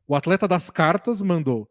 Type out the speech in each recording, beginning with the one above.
O atleta das cartas mandou: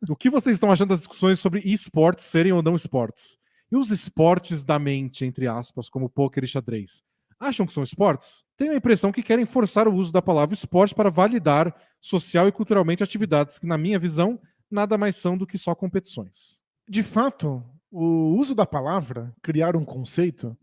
o que vocês estão achando das discussões sobre esportes serem ou não esportes? E os esportes da mente, entre aspas, como pôquer e xadrez? Acham que são esportes? Tenho a impressão que querem forçar o uso da palavra esporte para validar social e culturalmente atividades que, na minha visão, nada mais são do que só competições. De fato, o uso da palavra, criar um conceito,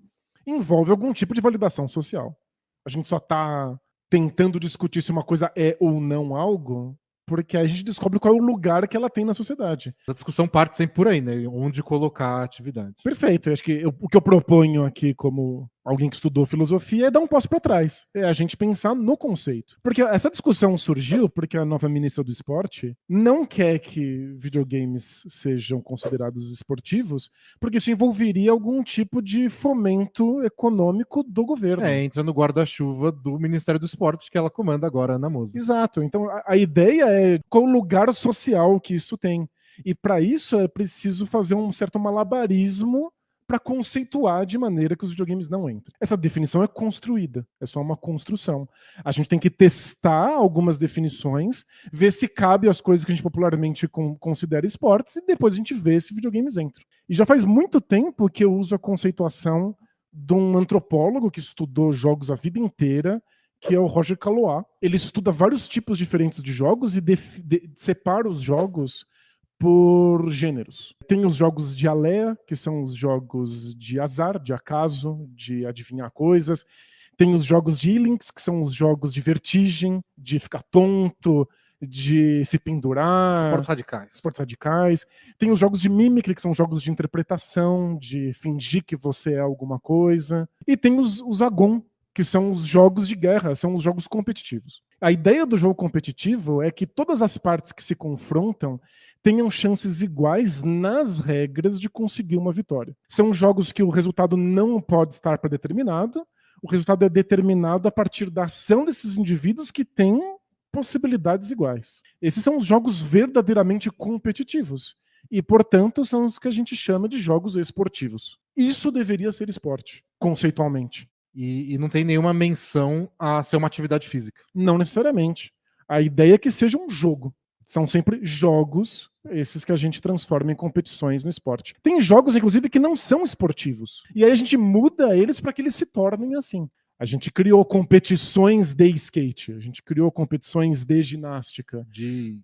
envolve algum tipo de validação social. A gente só está tentando discutir se uma coisa é ou não algo porque a gente descobre qual é o lugar que ela tem na sociedade. A discussão parte sempre por aí, né? Onde colocar a atividade. Perfeito. Eu acho que o que eu proponho aqui, como alguém que estudou filosofia, é dar um passo para trás. É a gente pensar no conceito. Porque essa discussão surgiu porque a nova ministra do esporte não quer que videogames sejam considerados esportivos, porque isso envolveria algum tipo de fomento econômico do governo. Entra no guarda-chuva do Ministério do Esporte, que ela comanda agora, Ana Moser. Exato. Então a ideia é qual o lugar social que isso tem. E para isso é preciso fazer um certo malabarismo para conceituar de maneira que os videogames não entrem. Essa definição é construída, é só uma construção. A gente tem que testar algumas definições, ver se cabe as coisas que a gente popularmente considera esportes e depois a gente vê se videogames entram. E já faz muito tempo que eu uso a conceituação de um antropólogo que estudou jogos a vida inteira, que é o Roger Caillois. Ele estuda vários tipos diferentes de jogos e separa os jogos por gêneros. Tem os jogos de alea, que são os jogos de azar, de acaso, de adivinhar coisas. Tem os jogos de Ilinx, que são os jogos de vertigem, de ficar tonto, de se pendurar. Esportes radicais. Tem os jogos de mimicry, que são jogos de interpretação, de fingir que você é alguma coisa. E tem os agon, que são os jogos de guerra, são os jogos competitivos. A ideia do jogo competitivo é que todas as partes que se confrontam tenham chances iguais nas regras de conseguir uma vitória. São jogos que o resultado não pode estar predeterminado, o resultado é determinado a partir da ação desses indivíduos que têm possibilidades iguais. Esses são os jogos verdadeiramente competitivos e, portanto, são os que a gente chama de jogos esportivos. Isso deveria ser esporte, conceitualmente. E não tem nenhuma menção a ser uma atividade física. Não necessariamente. A ideia é que seja um jogo. São sempre jogos, esses que a gente transforma em competições no esporte. Tem jogos, inclusive, que não são esportivos. E aí a gente muda eles para que eles se tornem assim. A gente criou competições de skate, a gente criou competições de ginástica. De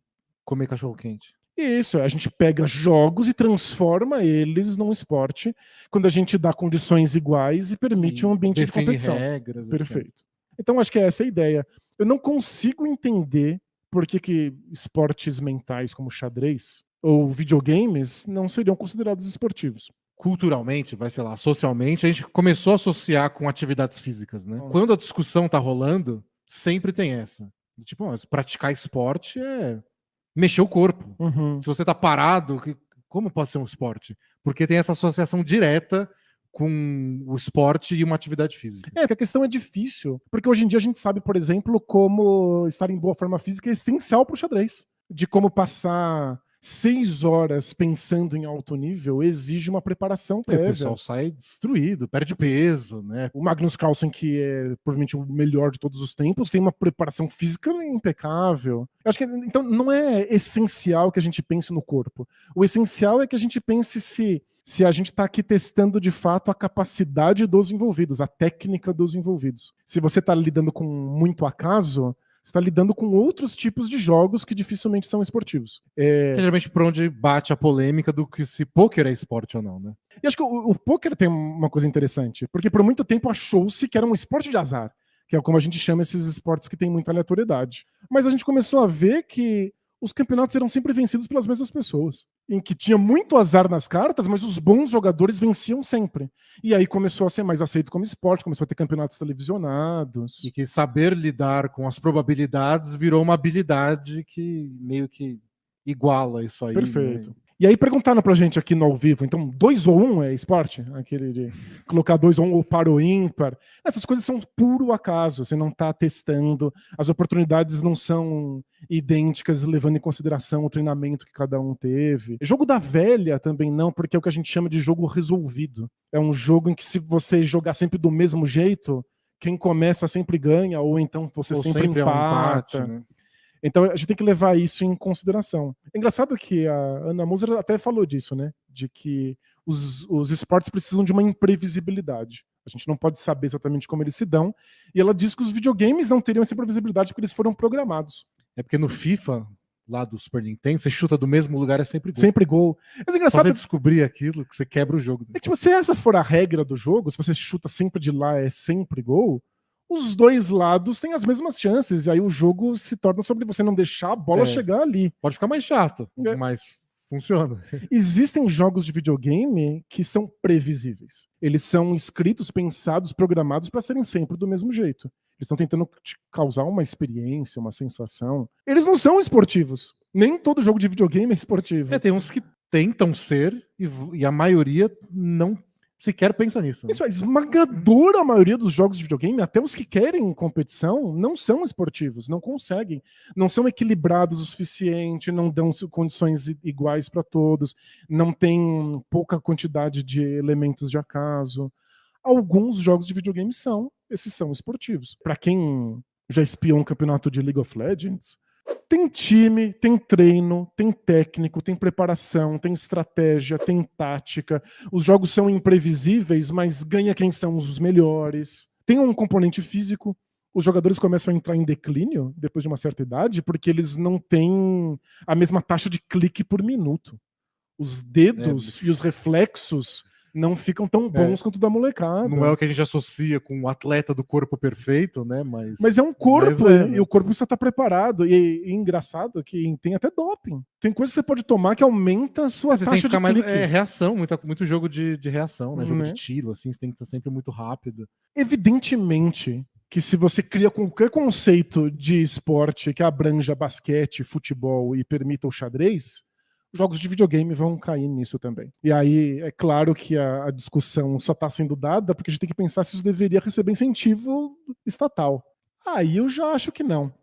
comer cachorro-quente. Isso, a gente pega jogos e transforma eles num esporte quando a gente dá condições iguais e permite um ambiente de competição. Regras, perfeito. Etc. Então acho que essa é a ideia. Eu não consigo entender por que esportes mentais como xadrez ou videogames não seriam considerados esportivos. Culturalmente, sei lá, socialmente, a gente começou a associar com atividades físicas, né? Quando a discussão tá rolando, sempre tem essa. Tipo, praticar esporte é mexer o corpo. Uhum. Se você tá parado, como pode ser um esporte? Porque tem essa associação direta com o esporte e uma atividade física. Que a questão é difícil, porque hoje em dia a gente sabe, por exemplo, como estar em boa forma física é essencial para o xadrez. De como passar 6 horas pensando em alto nível exige uma preparação prévia. O pessoal sai destruído, perde peso, né? O Magnus Carlsen, que é provavelmente o melhor de todos os tempos, tem uma preparação física impecável. Eu acho que então não é essencial que a gente pense no corpo. O essencial é que a gente pense se a gente está aqui testando de fato a capacidade dos envolvidos, a técnica dos envolvidos. Se você está lidando com muito acaso, você está lidando com outros tipos de jogos que dificilmente são esportivos. Que geralmente por onde bate a polêmica do que se pôquer é esporte ou não, né? E acho que o pôquer tem uma coisa interessante, porque por muito tempo achou-se que era um esporte de azar, que é como a gente chama esses esportes que tem muita aleatoriedade. Mas a gente começou a ver que os campeonatos eram sempre vencidos pelas mesmas pessoas, em que tinha muito azar nas cartas, mas os bons jogadores venciam sempre. E aí começou a ser mais aceito como esporte, começou a ter campeonatos televisionados. E que saber lidar com as probabilidades virou uma habilidade que meio que iguala isso aí. Perfeito. Né? E aí perguntaram pra gente aqui no ao vivo, então 2 ou 1 é esporte? Aquele de colocar 2 ou 1 ou par ou ímpar. Essas coisas são puro acaso, você não tá testando, as oportunidades não são idênticas, levando em consideração o treinamento que cada um teve. Jogo da velha também não, porque é o que a gente chama de jogo resolvido. É um jogo em que se você jogar sempre do mesmo jeito, quem começa sempre ganha, ou então você sempre empata. É um empate, né? Então a gente tem que levar isso em consideração. É engraçado que a Ana Moser até falou disso, né? De que os esportes precisam de uma imprevisibilidade. A gente não pode saber exatamente como eles se dão. E ela diz que os videogames não teriam essa imprevisibilidade porque eles foram programados. É porque no FIFA, lá do Super Nintendo, você chuta do mesmo lugar, é sempre gol. Sempre gol. Mas é engraçado. Só você descobrir aquilo que você quebra o jogo. É que, tipo, se essa for a regra do jogo, se você chuta sempre de lá é sempre gol, os dois lados têm as mesmas chances. E aí o jogo se torna sobre você não deixar a bola chegar ali. Pode ficar mais chato, mas funciona. Existem jogos de videogame que são previsíveis. Eles são escritos, pensados, programados para serem sempre do mesmo jeito. Eles estão tentando te causar uma experiência, uma sensação. Eles não são esportivos. Nem todo jogo de videogame é esportivo. Tem uns que tentam ser e a maioria não sequer pensa nisso. Né? Isso, a esmagadora maioria dos jogos de videogame, até os que querem competição, não são esportivos, não conseguem. Não são equilibrados o suficiente, não dão condições iguais para todos, não tem pouca quantidade de elementos de acaso. Alguns jogos de videogame esses são esportivos. Para quem já espiou um campeonato de League of Legends, tem time, tem treino, tem técnico, tem preparação, tem estratégia, tem tática. Os jogos são imprevisíveis, mas ganha quem são os melhores. Tem um componente físico. Os jogadores começam a entrar em declínio depois de uma certa idade porque eles não têm a mesma taxa de clique por minuto. Os dedos e os reflexos não ficam tão bons quanto da molecada. Não é o que a gente associa com o atleta do corpo perfeito, né? Mas é um corpo, e o corpo precisa estar preparado. E engraçado que tem até doping. Tem coisa que você pode tomar que aumenta a sua taxa tem que ficar de mais clique. Reação, muito jogo de reação, né? Jogo de tiro, assim, você tem que estar sempre muito rápido. Evidentemente que se você cria qualquer conceito de esporte que abranja basquete, futebol e permita o xadrez, jogos de videogame vão cair nisso também. E aí, é claro que a discussão só está sendo dada porque a gente tem que pensar se isso deveria receber incentivo estatal. Aí eu já acho que não.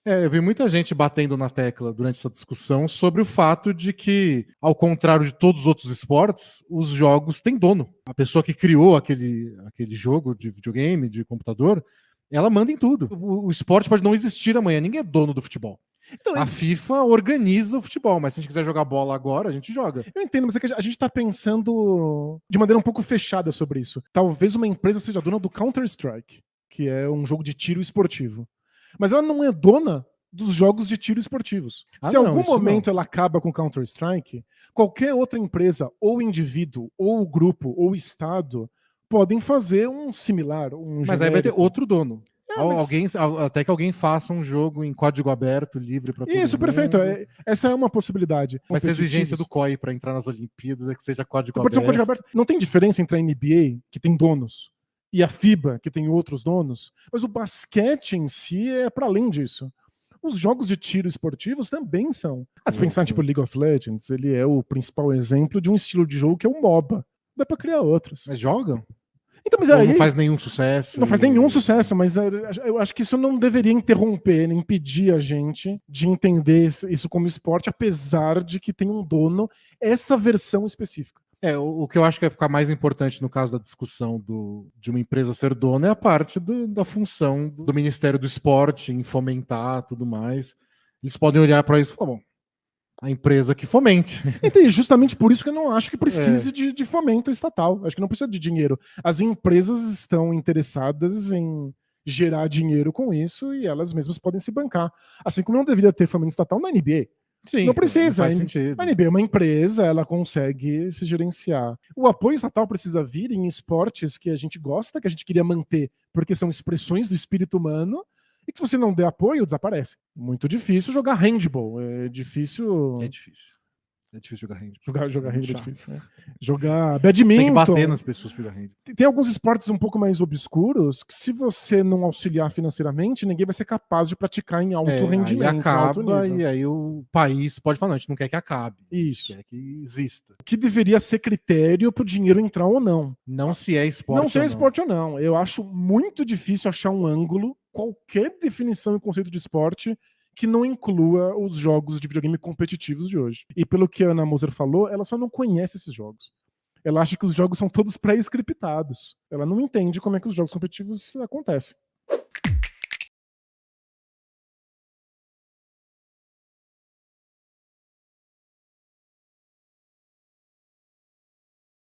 Eu vi muita gente batendo na tecla durante essa discussão sobre o fato de que, ao contrário de todos os outros esportes, os jogos têm dono. A pessoa que criou aquele jogo de videogame, de computador, ela manda em tudo. O esporte pode não existir amanhã, ninguém é dono do futebol. Então, a FIFA organiza o futebol, mas se a gente quiser jogar bola agora, a gente joga. Eu entendo, mas é que a gente tá pensando de maneira um pouco fechada sobre isso. Talvez uma empresa seja dona do Counter-Strike, que é um jogo de tiro esportivo. Mas ela não é dona dos jogos de tiro esportivos. Se em algum momento ela acaba com o Counter-Strike, qualquer outra empresa, ou indivíduo, ou grupo, ou estado, podem fazer um similar, um Mas genérico. Aí vai ter outro dono. Até que alguém faça um jogo em código aberto, livre para todo mundo. Isso, perfeito. Essa é uma possibilidade. Vai ser exigência do COI para entrar nas Olimpíadas, é que seja código Pode ser um código aberto. Não tem diferença entre a NBA, que tem donos, e a FIBA, que tem outros donos, mas o basquete em si é para além disso. Os jogos de tiro esportivos também são. Se pensar, tipo, League of Legends, ele é o principal exemplo de um estilo de jogo que é um MOBA. Dá pra criar outros. Mas jogam? Então, mas aí, não faz nenhum sucesso. Não faz nenhum sucesso, mas eu acho que isso não deveria interromper, nem impedir a gente de entender isso como esporte, apesar de que tem um dono, essa versão específica. O que eu acho que vai ficar mais importante no caso da discussão de uma empresa ser dona é a parte da função do Ministério do Esporte em fomentar tudo mais. Eles podem olhar para isso e falar, bom, a empresa que fomente. Então, justamente por isso que eu não acho que precise de fomento estatal. Acho que não precisa de dinheiro. As empresas estão interessadas em gerar dinheiro com isso e elas mesmas podem se bancar. Assim como não deveria ter fomento estatal na NBA. Sim, não precisa. Não faz sentido. A NBA é uma empresa, ela consegue se gerenciar. O apoio estatal precisa vir em esportes que a gente gosta, que a gente queria manter, porque são expressões do espírito humano, e que se você não der apoio, desaparece. Muito difícil jogar handball. É difícil. É difícil jogar handball. Jogar handball é difícil, né? Jogar badminton. Tem que bater nas pessoas pra jogar handball. Tem alguns esportes um pouco mais obscuros que, se você não auxiliar financeiramente, ninguém vai ser capaz de praticar em alto rendimento. Aí acaba, e aí o país pode falar, não, a gente não quer que acabe. Isso. Quer que exista. O que deveria ser critério pro dinheiro entrar ou não. Não se é esporte. Não se é esporte ou não. Eu acho muito difícil achar um ângulo, qualquer definição e conceito de esporte, que não inclua os jogos de videogame competitivos de hoje. E pelo que a Ana Moser falou, ela só não conhece esses jogos. Ela acha que os jogos são todos pré-scriptados. Ela não entende como é que os jogos competitivos acontecem.